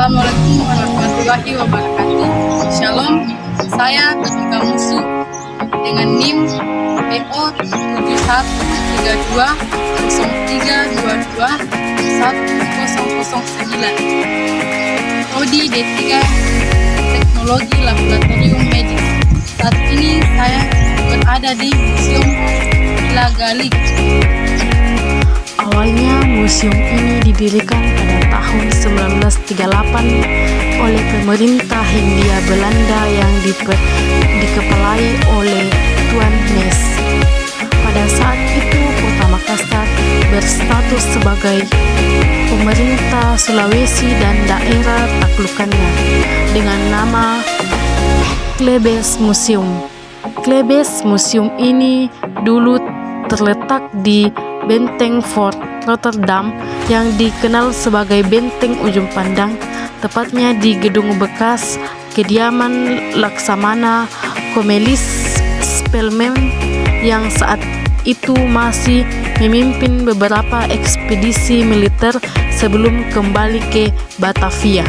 Assalamualaikum warahmatullahi wabarakatuh. Shalom, saya Ketika Musuh dengan NIM PO 7103221009, Prodi D3 Teknologi Laboratorium Medis. Saat ini saya berada di Museum Ilagali. Awalnya museum ini didirikan pada tahun 1938 oleh pemerintah Hindia Belanda yang dikepalai oleh Tuan Nes. Pada saat itu Kota Makassar berstatus sebagai pemerintah Sulawesi dan daerah taklukannya dengan nama Klebes Museum. Klebes Museum ini dulu terletak di Benteng Fort Rotterdam yang dikenal sebagai Benteng Ujung Pandang, tepatnya di gedung bekas kediaman Laksamana Komelis Spelman yang saat itu masih memimpin beberapa ekspedisi militer sebelum kembali ke Batavia.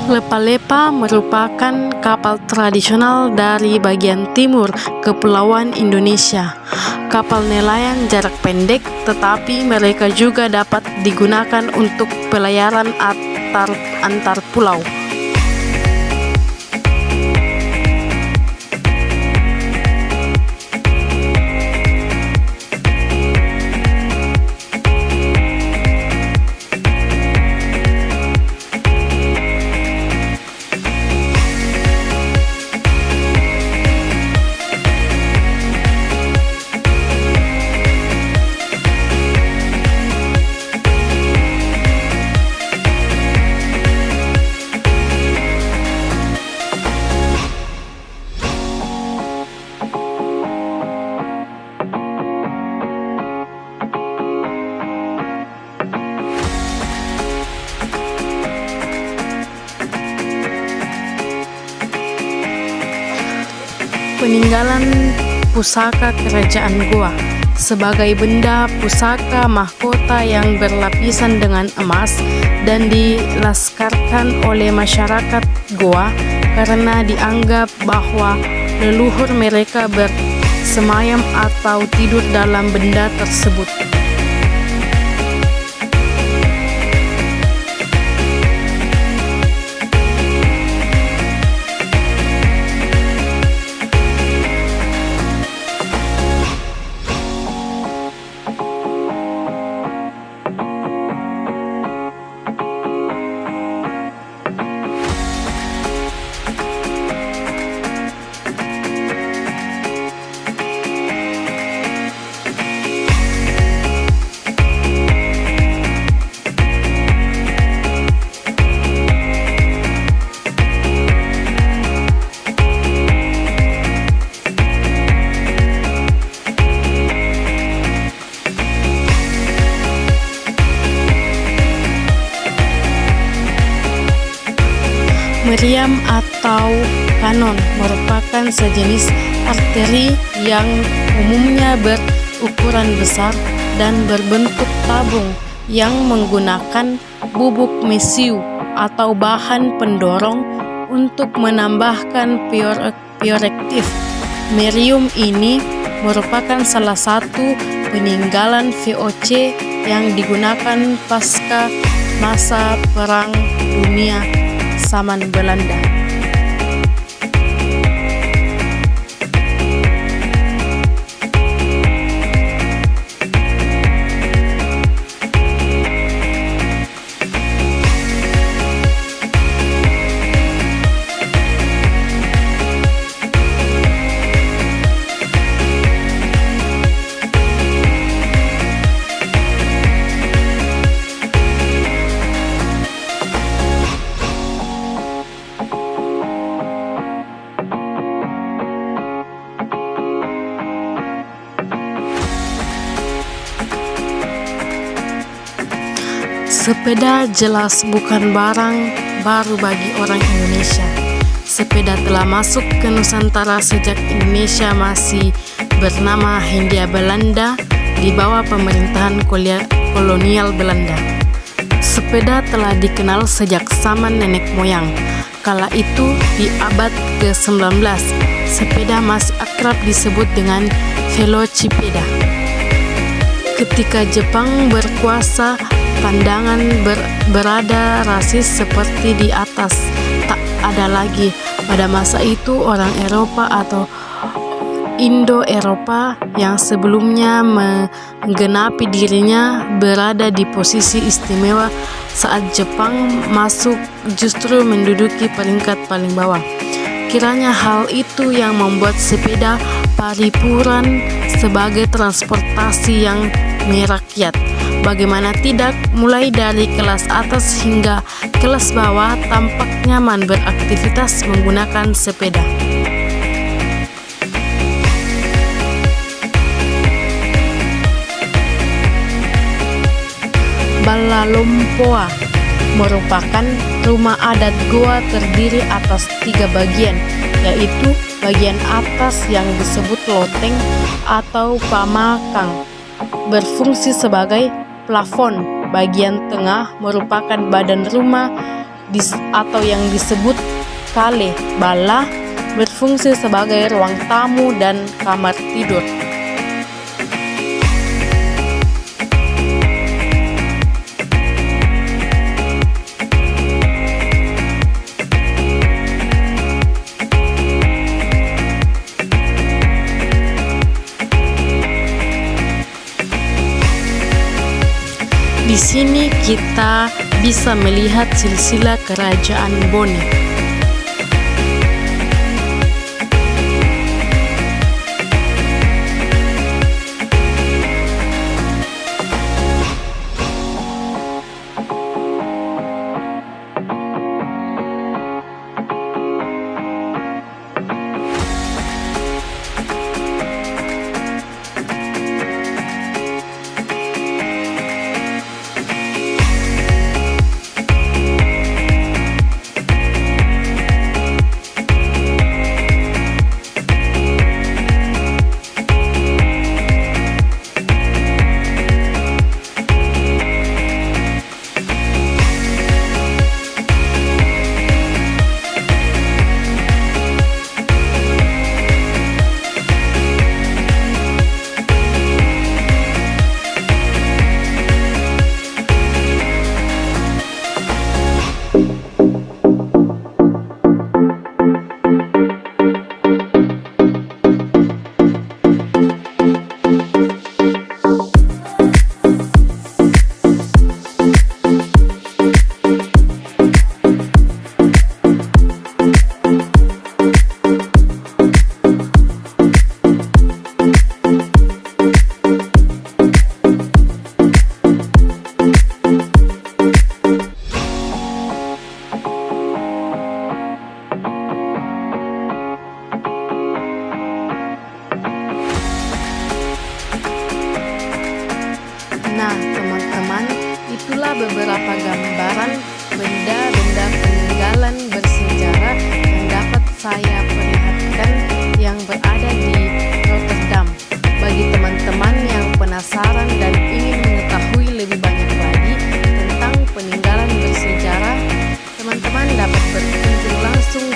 Lepa-lepa merupakan kapal tradisional dari bagian timur Kepulauan Indonesia. Kapal nelayan jarak pendek, tetapi mereka juga dapat digunakan untuk pelayaran antar pulau. Peninggalan pusaka kerajaan Goa sebagai benda pusaka mahkota yang berlapisan dengan emas dan dilaskarkan oleh masyarakat Goa karena dianggap bahwa leluhur mereka bersemayam atau tidur dalam benda tersebut. Meriam atau kanon merupakan sejenis arteri yang umumnya berukuran besar dan berbentuk tabung yang menggunakan bubuk mesiu atau bahan pendorong untuk menambahkan piorektif. Merium ini merupakan salah satu peninggalan VOC yang digunakan pasca masa Perang Dunia zaman Belanda. Sepeda jelas bukan barang baru bagi orang Indonesia. Sepeda telah masuk ke Nusantara sejak Indonesia masih bernama Hindia Belanda di bawah pemerintahan kolonial Belanda. Sepeda telah dikenal sejak zaman nenek moyang. Kala itu di abad ke-19, sepeda masih akrab disebut dengan velocipeda. Ketika Jepang berkuasa, pandangan berada rasis seperti di atas tak ada lagi. Pada masa itu orang Eropa atau Indo-Eropa yang sebelumnya menggenapi dirinya berada di posisi istimewa saat Jepang masuk justru menduduki peringkat paling bawah. Kiranya hal itu yang membuat sepeda paripuran sebagai transportasi yang merakyat. Bagaimana tidak, mulai dari kelas atas hingga kelas bawah tampak nyaman beraktivitas menggunakan sepeda. Balalompoa merupakan rumah adat Goa terdiri atas 3 bagian, yaitu bagian atas yang disebut loteng atau pamakang, berfungsi sebagai plafon. Bagian tengah merupakan badan rumah atau yang disebut kale bala, berfungsi sebagai ruang tamu dan kamar tidur. Di sini kita bisa melihat silsilah kerajaan Bone. Nah, teman-teman, itulah beberapa gambaran benda-benda peninggalan bersejarah yang dapat saya perlihatkan yang berada di Rotterdam. Bagi teman-teman yang penasaran dan ingin mengetahui lebih banyak lagi tentang peninggalan bersejarah, teman-teman dapat berkunjung langsung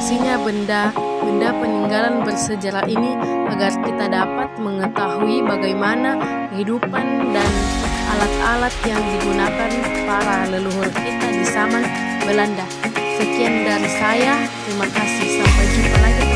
koleksinya benda peninggalan bersejarah ini agar kita dapat mengetahui bagaimana kehidupan dan alat-alat yang digunakan para leluhur kita di zaman Belanda. Sekian dari saya, terima kasih, sampai jumpa lagi.